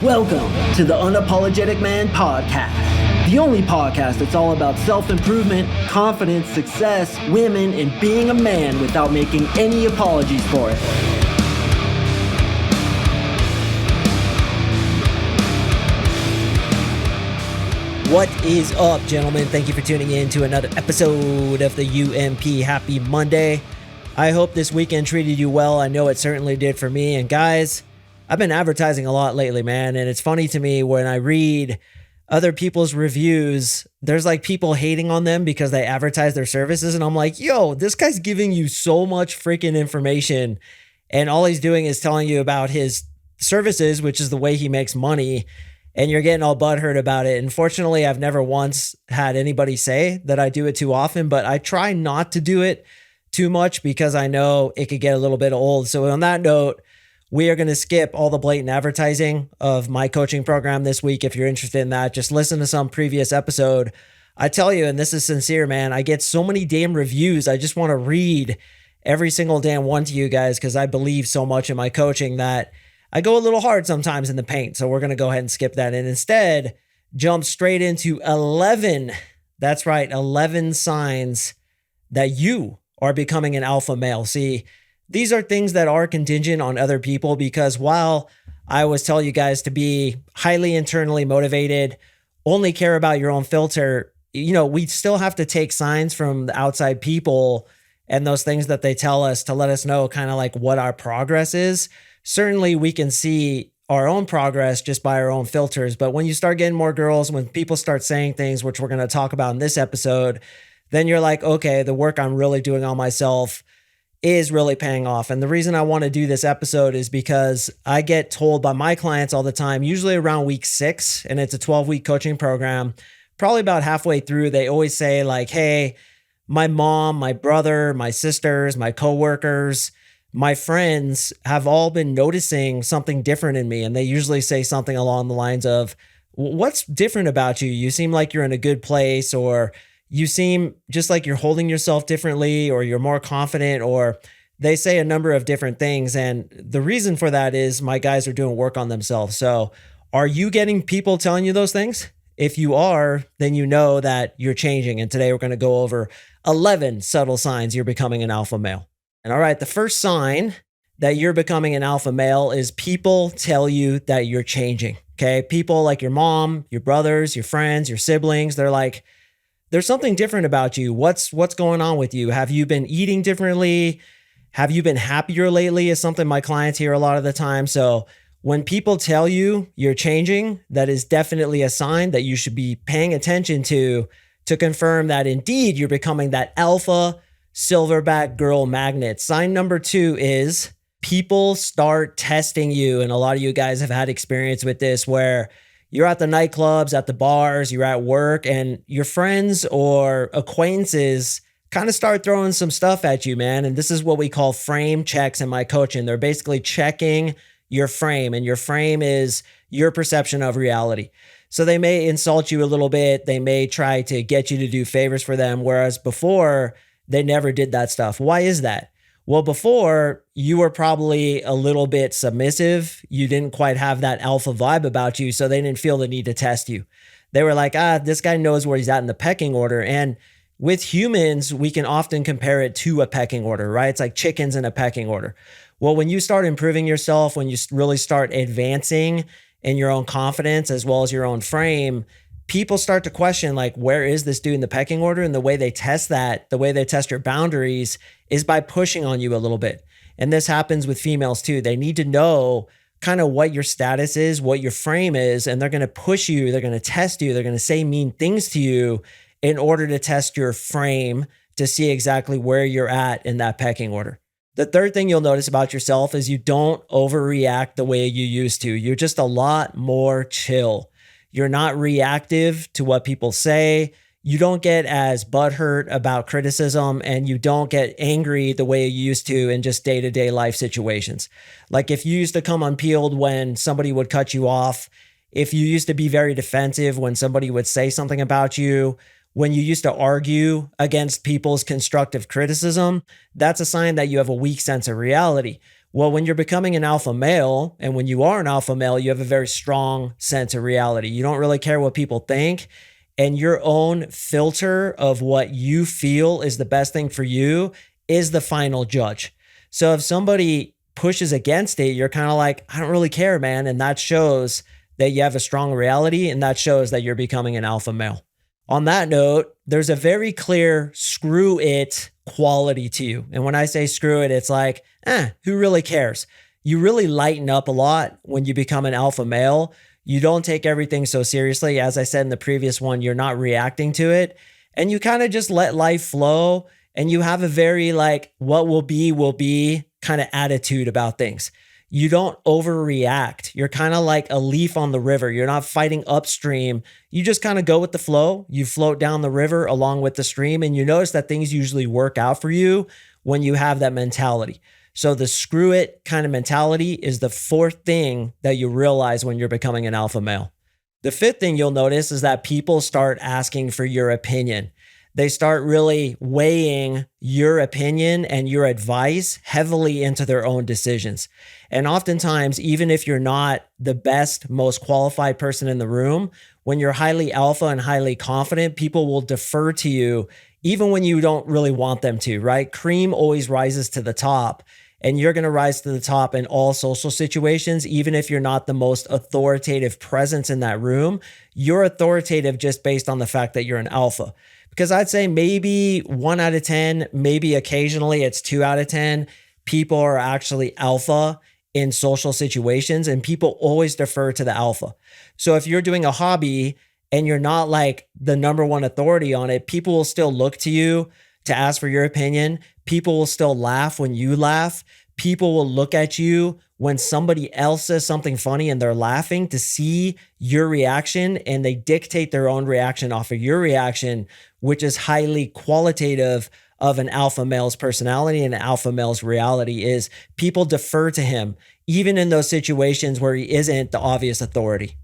Welcome to the Unapologetic Man Podcast, the only podcast that's all about self-improvement, confidence, success, women, and being a man without making any apologies for it. What is up, gentlemen? Thank you for tuning in to another episode of the UMP. Happy Monday. I hope this weekend treated you well. I know it certainly did for me. And guys, I've been advertising a lot lately, man. And it's funny to me when I read other people's reviews, there's like people hating on them because they advertise their services. And I'm like, yo, this guy's giving you so much freaking information. And all he's doing is telling you about his services, which is the way he makes money. And you're getting all butthurt about it. Unfortunately, I've never once had anybody say that I do it too often, but I try not to do it too much because I know it could get a little bit old. So on that note, we are going to skip all the blatant advertising of my coaching program this week. If you're interested in that, just listen to some previous episode. I tell you, and this is sincere, man, I get so many damn reviews. I just want to read every single damn one to you guys because I believe so much in my coaching that I go a little hard sometimes in the paint. So we're going to go ahead and skip that and instead jump straight into 11. That's right, 11 signs that you are becoming an alpha male. See, these are things that are contingent on other people because while I always tell you guys to be highly internally motivated, only care about your own filter, you know, we still have to take signs from the outside people and those things that they tell us to let us know kind of like what our progress is. Certainly we can see our own progress just by our own filters. But when you start getting more girls, when people start saying things, which we're going to talk about in this episode, then you're like, okay, the work I'm really doing on myself is really paying off. And the reason I want to do this episode is because I get told by my clients all the time, usually around week 6, and it's a 12-week coaching program, probably about halfway through, they always say like, hey, my mom, my brother, my sisters, my coworkers, my friends have all been noticing something different in me. And they usually say something along the lines of, what's different about you? You seem like you're in a good place, or you seem just like you're holding yourself differently, or you're more confident, or they say a number of different things. And the reason for that is my guys are doing work on themselves. So are you getting people telling you those things? If you are, then you know that you're changing. And today we're going to go over 11 subtle signs you're becoming an alpha male. And all right, the first sign that you're becoming an alpha male is people tell you that you're changing. Okay. People like your mom, your brothers, your friends, your siblings, they're like, there's something different about you. What's going on with you? Have you been eating differently? Have you been happier lately? Is something my clients hear a lot of the time. So when people tell you you're changing, that is definitely a sign that you should be paying attention to confirm that indeed you're becoming that alpha silverback girl magnet. Sign number 2 is people start testing you. And a lot of you guys have had experience with this where you're at the nightclubs, at the bars, you're at work, and your friends or acquaintances kind of start throwing some stuff at you, man. And this is what we call frame checks in my coaching. They're basically checking your frame, and your frame is your perception of reality. So they may insult you a little bit. They may try to get you to do favors for them, whereas before they never did that stuff. Why is that? Well, before you were probably a little bit submissive. You didn't quite have that alpha vibe about you. So they didn't feel the need to test you. They were like, this guy knows where he's at in the pecking order. And with humans, we can often compare it to a pecking order, right? It's like chickens in a pecking order. Well, when you start improving yourself, when you really start advancing in your own confidence as well as your own frame, people start to question, like, where is this dude in the pecking order? And the way they test that, the way they test your boundaries is by pushing on you a little bit. And this happens with females too. They need to know kind of what your status is, what your frame is, and they're going to push you. They're going to test you. They're going to say mean things to you in order to test your frame to see exactly where you're at in that pecking order. The third thing you'll notice about yourself is you don't overreact the way you used to. You're just a lot more chill. You're not reactive to what people say. You don't get as butthurt about criticism, and you don't get angry the way you used to in just day-to-day life situations. Like if you used to come unpeeled when somebody would cut you off, if you used to be very defensive when somebody would say something about you, when you used to argue against people's constructive criticism, that's a sign that you have a weak sense of reality. Well, when you're becoming an alpha male, and when you are an alpha male, you have a very strong sense of reality. You don't really care what people think. And your own filter of what you feel is the best thing for you is the final judge. So if somebody pushes against it, you're kind of like, I don't really care, man. And that shows that you have a strong reality, and that shows that you're becoming an alpha male. On that note, there's a very clear screw it quality to you. And when I say screw it, it's like, who really cares? You really lighten up a lot when you become an alpha male. You don't take everything so seriously. As I said in the previous one, you're not reacting to it. And you kind of just let life flow. And you have a very like, what will be kind of attitude about things. You don't overreact. You're kind of like a leaf on the river. You're not fighting upstream. You just kind of go with the flow. You float down the river along with the stream, and you notice that things usually work out for you when you have that mentality. So the screw it kind of mentality is the fourth thing that you realize when you're becoming an alpha male. The fifth thing you'll notice is that people start asking for your opinion. They start really weighing your opinion and your advice heavily into their own decisions. And oftentimes, even if you're not the best, most qualified person in the room, when you're highly alpha and highly confident, people will defer to you even when you don't really want them to, right? Cream always rises to the top. And you're going to rise to the top in all social situations, even if you're not the most authoritative presence in that room. You're authoritative just based on the fact that you're an alpha. Because I'd say maybe 1 out of 10, maybe occasionally it's 2 out of 10, people are actually alpha in social situations, and people always defer to the alpha. So if you're doing a hobby and you're not like the number one authority on it, people will still look to you to ask for your opinion. People will still laugh when you laugh. People will look at you when somebody else says something funny and they're laughing to see your reaction, and they dictate their own reaction off of your reaction, which is highly qualitative of an alpha male's personality and an alpha male's reality. Is people defer to him, even in those situations where he isn't the obvious authority.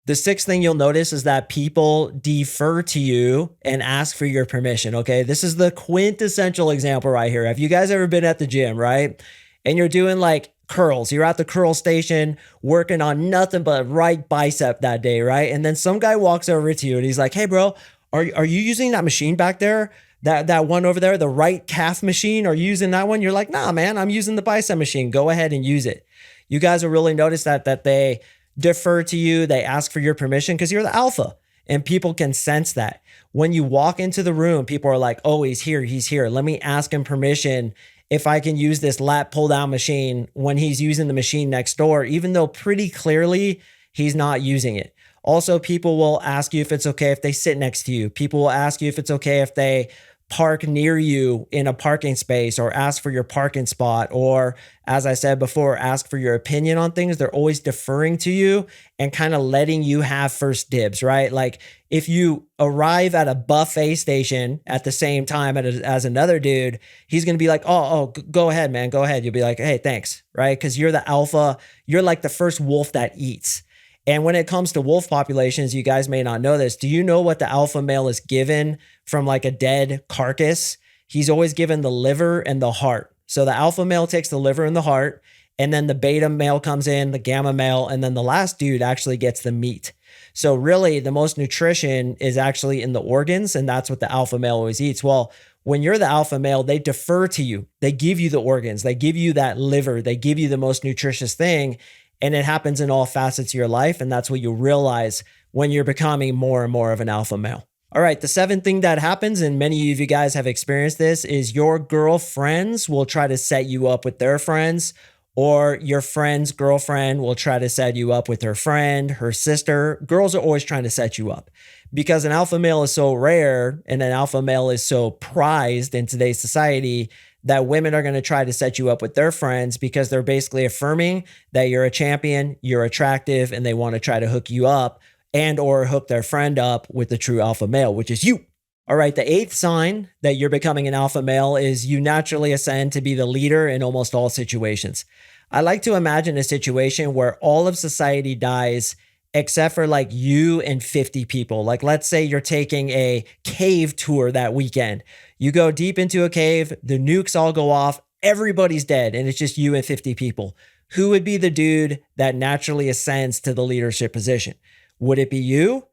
The sixth thing you'll notice is that people defer to you and ask for your permission, okay? This is the quintessential example right here. Have you guys ever been at the gym, right? And you're doing like curls. You're at the curl station working on nothing but right bicep that day, right? And then some guy walks over to you and he's like, hey, bro, are you using that machine back there? That one over there, the right calf machine? Are you using that one? You're like, nah, man, I'm using the bicep machine. Go ahead and use it. You guys will really notice that they defer to you. They ask for your permission because you're the alpha, and people can sense that. When you walk into the room, people are like, oh, he's here. Let me ask him permission if I can use this lat pull down machine when he's using the machine next door, even though pretty clearly he's not using it. Also, people will ask you if it's okay if they sit next to you. People will ask you if it's okay if they park near you in a parking space, or ask for your parking spot, or, as I said before, ask for your opinion on things. They're always deferring to you and kind of letting you have first dibs, right? Like if you arrive at a buffet station at the same time as another dude, he's going to be like, oh, go ahead, man, go ahead. You'll be like, hey, thanks, right? Because you're the alpha. You're like the first wolf that eats. And when it comes to wolf populations, you guys may not know this. Do you know what the alpha male is given from like a dead carcass? He's always given the liver and the heart. So the alpha male takes the liver and the heart, and then the beta male comes in, the gamma male, and then the last dude actually gets the meat. So really the most nutrition is actually in the organs, and that's what the alpha male always eats. Well, when you're the alpha male, they defer to you. They give you the organs. They give you that liver. They give you the most nutritious thing. And it happens in all facets of your life. And that's what you realize when you're becoming more and more of an alpha male. All right, the seventh thing that happens, and many of you guys have experienced this, is your girlfriends will try to set you up with their friends, or your friend's girlfriend will try to set you up with her friend, her sister. Girls are always trying to set you up because an alpha male is so rare and an alpha male is so prized in today's society that women are going to try to set you up with their friends because they're basically affirming that you're a champion, you're attractive, and they want to try to hook you up and or hook their friend up with the true alpha male, which is you. All right, the eighth sign that you're becoming an alpha male is you naturally ascend to be the leader in almost all situations. I like to imagine a situation where all of society dies except for like you and 50 people. Like let's say you're taking a cave tour that weekend. You go deep into a cave, the nukes all go off, everybody's dead and it's just you and 50 people. Who would be the dude that naturally ascends to the leadership position? Would it be you?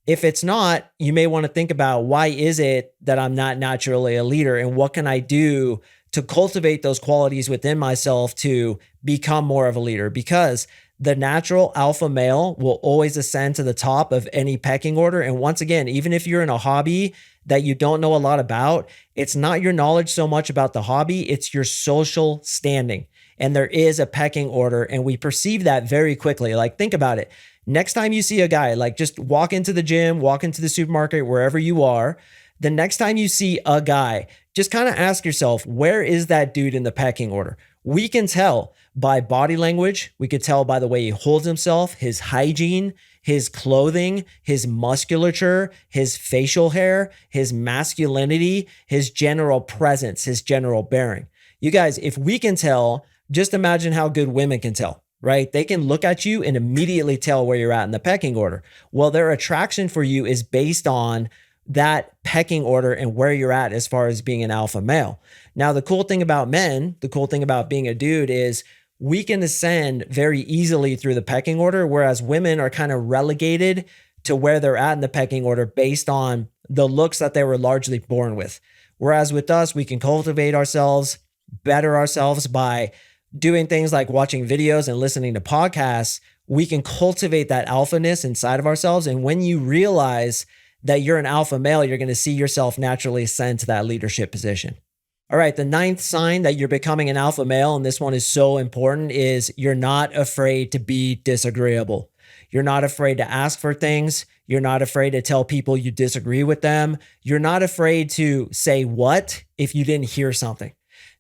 If it's not, you may want to think about, why is it that I'm not naturally a leader, and what can I do to cultivate those qualities within myself to become more of a leader? Because the natural alpha male will always ascend to the top of any pecking order. And once again, even if you're in a hobby that you don't know a lot about, it's not your knowledge so much about the hobby, it's your social standing. And there is a pecking order, and we perceive that very quickly. Like, think about it. Next time you see a guy, like, just walk into the gym, walk into the supermarket, wherever you are, the next time you see a guy, just kind of ask yourself, where is that dude in the pecking order? We can tell by body language. We could tell by the way he holds himself, his hygiene, his clothing, his musculature, his facial hair, his masculinity, his general presence, his general bearing. You guys, if we can tell, just imagine how good women can tell. Right? They can look at you and immediately tell where you're at in the pecking order. Well, their attraction for you is based on that pecking order and where you're at as far as being an alpha male. Now, the cool thing about men, the cool thing about being a dude is we can ascend very easily through the pecking order, whereas women are kind of relegated to where they're at in the pecking order based on the looks that they were largely born with. Whereas with us, we can cultivate ourselves, better ourselves by doing things like watching videos and listening to podcasts. We can cultivate that alphaness inside of ourselves. And when you realize that you're an alpha male, you're going to see yourself naturally ascend to that leadership position. All right, the ninth sign that you're becoming an alpha male, and this one is so important, is you're not afraid to be disagreeable. You're not afraid to ask for things. You're not afraid to tell people you disagree with them. You're not afraid to say what if you didn't hear something.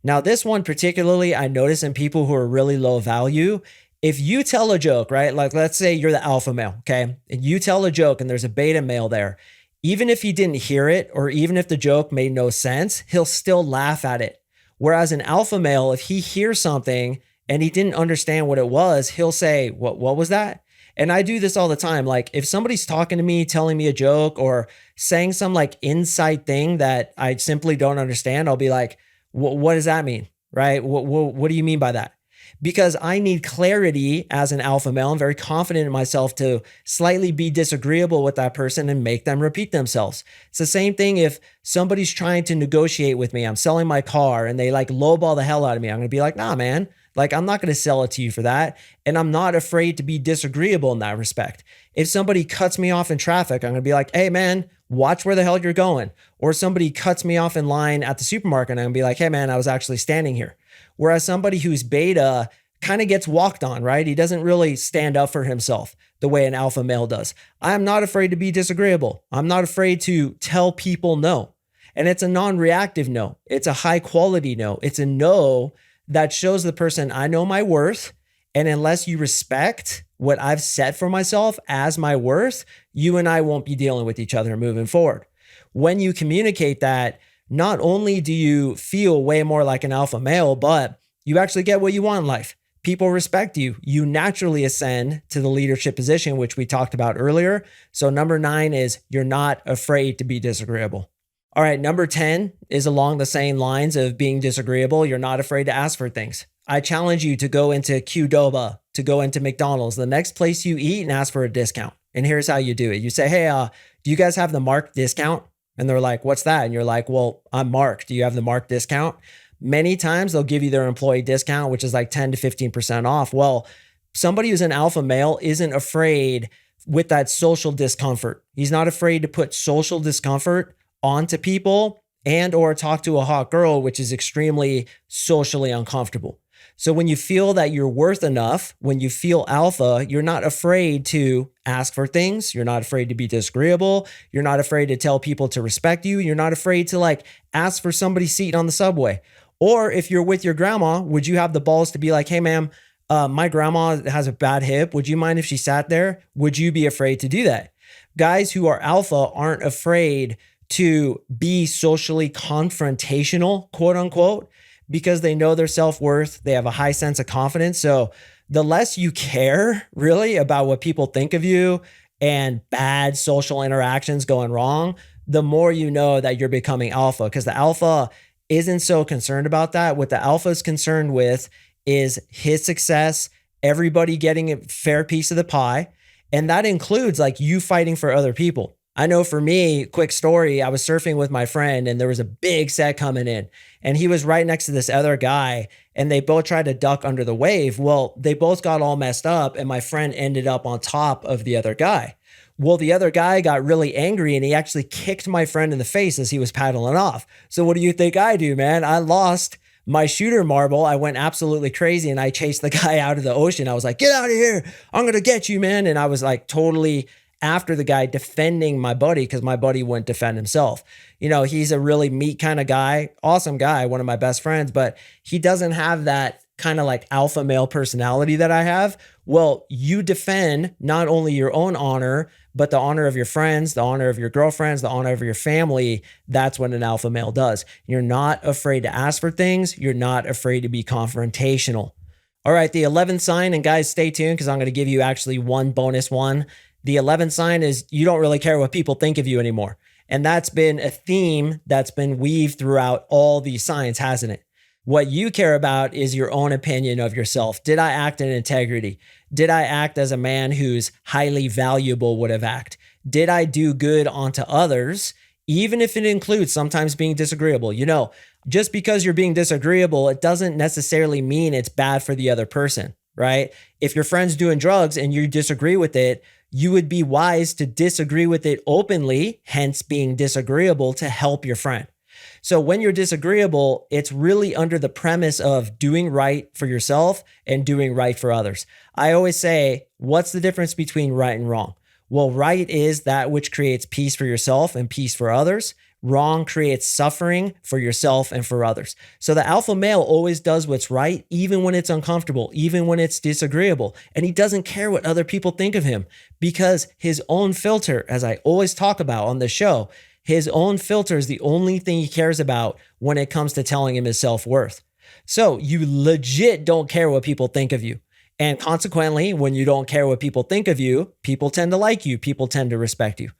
Now, this one particularly, I notice in people who are really low value. If you tell a joke, right? Like, let's say you're the alpha male, okay? And you tell a joke and there's a beta male there. Even if he didn't hear it, or even if the joke made no sense, he'll still laugh at it. Whereas an alpha male, if he hears something and he didn't understand what it was, he'll say, what was that? And I do this all the time. Like, if somebody's talking to me, telling me a joke or saying some like inside thing that I simply don't understand, I'll be like, what does that mean? Right? What do you mean by that? Because I need clarity as an alpha male. I'm very confident in myself to slightly be disagreeable with that person and make them repeat themselves. It's the same thing if somebody's trying to negotiate with me. I'm selling my car and they like lowball the hell out of me. I'm going to be like, nah, man, like, I'm not going to sell it to you for that. And I'm not afraid to be disagreeable in that respect. If somebody cuts me off in traffic, I'm going to be like, hey, man, watch where the hell you're going. Or somebody cuts me off in line at the supermarket and I'm going to be like, hey, man, I was actually standing here. Whereas somebody who's beta kind of gets walked on, right? He doesn't really stand up for himself the way an alpha male does. I'm not afraid to be disagreeable. I'm not afraid to tell people no. And it's a non-reactive no. It's a high quality no. It's a no that shows the person, I know my worth. And unless you respect what I've set for myself as my worth, you and I won't be dealing with each other moving forward. When you communicate that, not only do you feel way more like an alpha male, but you actually get what you want in life. People respect you. You naturally ascend to the leadership position, which we talked about earlier. So number 9 is you're not afraid to be disagreeable. All right, number 10 is along the same lines of being disagreeable. You're not afraid to ask for things. I challenge you to go into Qdoba, to go into McDonald's, the next place you eat, and ask for a discount. And here's how you do it. You say, hey, do you guys have the Mark discount? And they're like, what's that? And you're like, well, I'm Mark. Do you have the Mark discount? Many times they'll give you their employee discount, which is like 10 to 15% off. Well, somebody who's an alpha male isn't afraid with that social discomfort. He's not afraid to put social discomfort onto people and or talk to a hot girl, which is extremely socially uncomfortable. So when you feel that you're worth enough, when you feel alpha, you're not afraid to ask for things. You're not afraid to be disagreeable. You're not afraid to tell people to respect you. You're not afraid to like ask for somebody's seat on the subway. Or if you're with your grandma, would you have the balls to be like, hey, ma'am, my grandma has a bad hip. Would you mind if she sat there? Would you be afraid to do that? Guys who are alpha aren't afraid to be socially confrontational, quote unquote, because they know their self-worth. They have a high sense of confidence. So the less you care really about what people think of you and bad social interactions going wrong, the more you know that you're becoming alpha, because the alpha isn't so concerned about that. What the alpha is concerned with is his success, everybody getting a fair piece of the pie. And that includes like you fighting for other people. I know for me, quick story, I was surfing with my friend and there was a big set coming in and he was right next to this other guy and they both tried to duck under the wave. Well, they both got all messed up and my friend ended up on top of the other guy. Well, the other guy got really angry and he actually kicked my friend in the face as he was paddling off. So what do you think I do, man? I lost my shooter marble. I went absolutely crazy and I chased the guy out of the ocean. I was like, get out of here. I'm going to get you, man. And I was like totally after the guy defending my buddy because my buddy wouldn't defend himself. You know, he's a really meat kind of guy, awesome guy, one of my best friends, but he doesn't have that kind of like alpha male personality that I have. Well, you defend not only your own honor, but the honor of your friends, the honor of your girlfriends, the honor of your family. That's what an alpha male does. You're not afraid to ask for things. You're not afraid to be confrontational. All right, the 11th sign, and guys, stay tuned because I'm going to give you actually one bonus one. The 11th sign is you don't really care what people think of you anymore. And that's been a theme that's been weaved throughout all these signs, hasn't it? What you care about is your own opinion of yourself. Did I act in integrity? Did I act as a man who's highly valuable would have acted? Did I do good onto others, even if it includes sometimes being disagreeable? You know, just because you're being disagreeable, it doesn't necessarily mean it's bad for the other person, right? If your friend's doing drugs and you disagree with it, you would be wise to disagree with it openly, hence being disagreeable to help your friend. So when you're disagreeable, it's really under the premise of doing right for yourself and doing right for others. I always say, what's the difference between right and wrong? Well, right is that which creates peace for yourself and peace for others. Wrong creates suffering for yourself and for others. So the alpha male always does what's right, even when it's uncomfortable, even when it's disagreeable. And he doesn't care what other people think of him because his own filter, as I always talk about on the show, his own filter is the only thing he cares about when it comes to telling him his self-worth. So you legit don't care what people think of you. And consequently, when you don't care what people think of you, people tend to like you. People tend to respect you.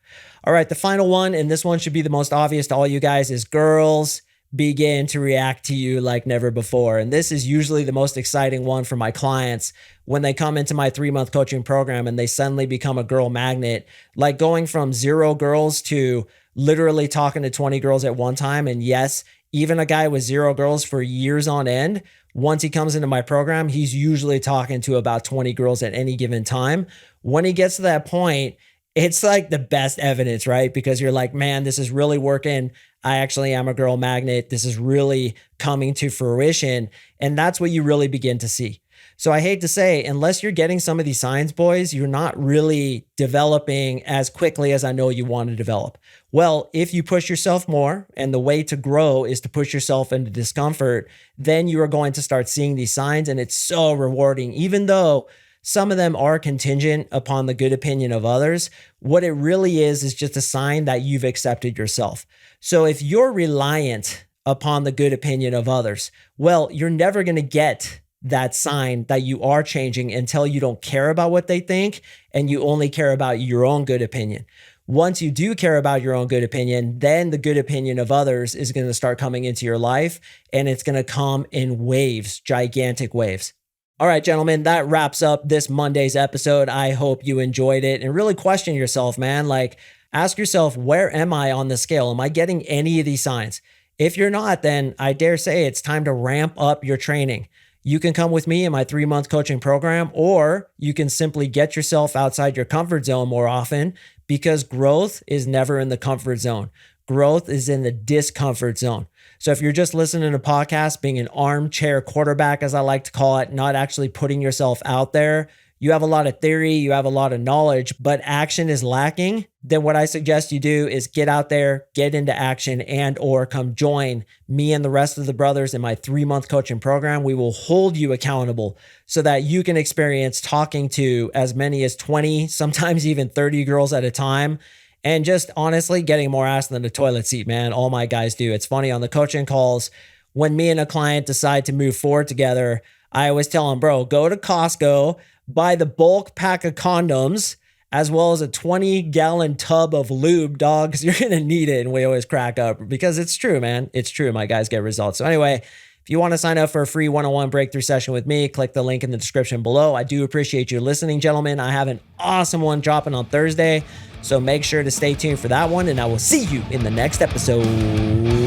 All right, the final one, and this one should be the most obvious to all you guys, is girls begin to react to you like never before. And this is usually the most exciting one for my clients when they come into my 3-month coaching program and they suddenly become a girl magnet, like going from 0 girls to literally talking to 20 girls at one time. And yes, even a guy with 0 girls for years on end, once he comes into my program, he's usually talking to about 20 girls at any given time. When he gets to that point, it's like the best evidence, right? Because you're like, man, this is really working. I actually am a girl magnet. This is really coming to fruition. And that's what you really begin to see. So I hate to say, unless you're getting some of these signs, boys, you're not really developing as quickly as I know you want to develop. Well, if you push yourself more, and the way to grow is to push yourself into discomfort, then you are going to start seeing these signs. And it's so rewarding, even though some of them are contingent upon the good opinion of others. What it really is just a sign that you've accepted yourself. So if you're reliant upon the good opinion of others, well, you're never going to get that sign that you are changing until you don't care about what they think and you only care about your own good opinion. Once you do care about your own good opinion, then the good opinion of others is going to start coming into your life, and it's going to come in waves, gigantic waves. All right, gentlemen, that wraps up this Monday's episode. I hope you enjoyed it and really question yourself, man. Like, ask yourself, where am I on the scale? Am I getting any of these signs? If you're not, then I dare say it's time to ramp up your training. You can come with me in my 3-month coaching program, or you can simply get yourself outside your comfort zone more often, because growth is never in the comfort zone. Growth is in the discomfort zone. So if you're just listening to podcasts, being an armchair quarterback, as I like to call it, not actually putting yourself out there, you have a lot of theory, you have a lot of knowledge, but action is lacking, then what I suggest you do is get out there, get into action, and or come join me and the rest of the brothers in my 3-month coaching program. We will hold you accountable so that you can experience talking to as many as 20, sometimes even 30 girls at a time, and just honestly getting more ass than the toilet seat, man. All my guys do. It's funny, on the coaching calls, when me and a client decide to move forward together, I always tell them, bro, go to Costco, buy the bulk pack of condoms as well as a 20-gallon tub of lube, dog, because you're going to need it. And we always crack up because it's true, man. It's true. My guys get results. So anyway, if you want to sign up for a free one-on-one breakthrough session with me, click the link in the description below. I do appreciate you listening, gentlemen. I have an awesome one dropping on Thursday, so make sure to stay tuned for that one, and I will see you in the next episode.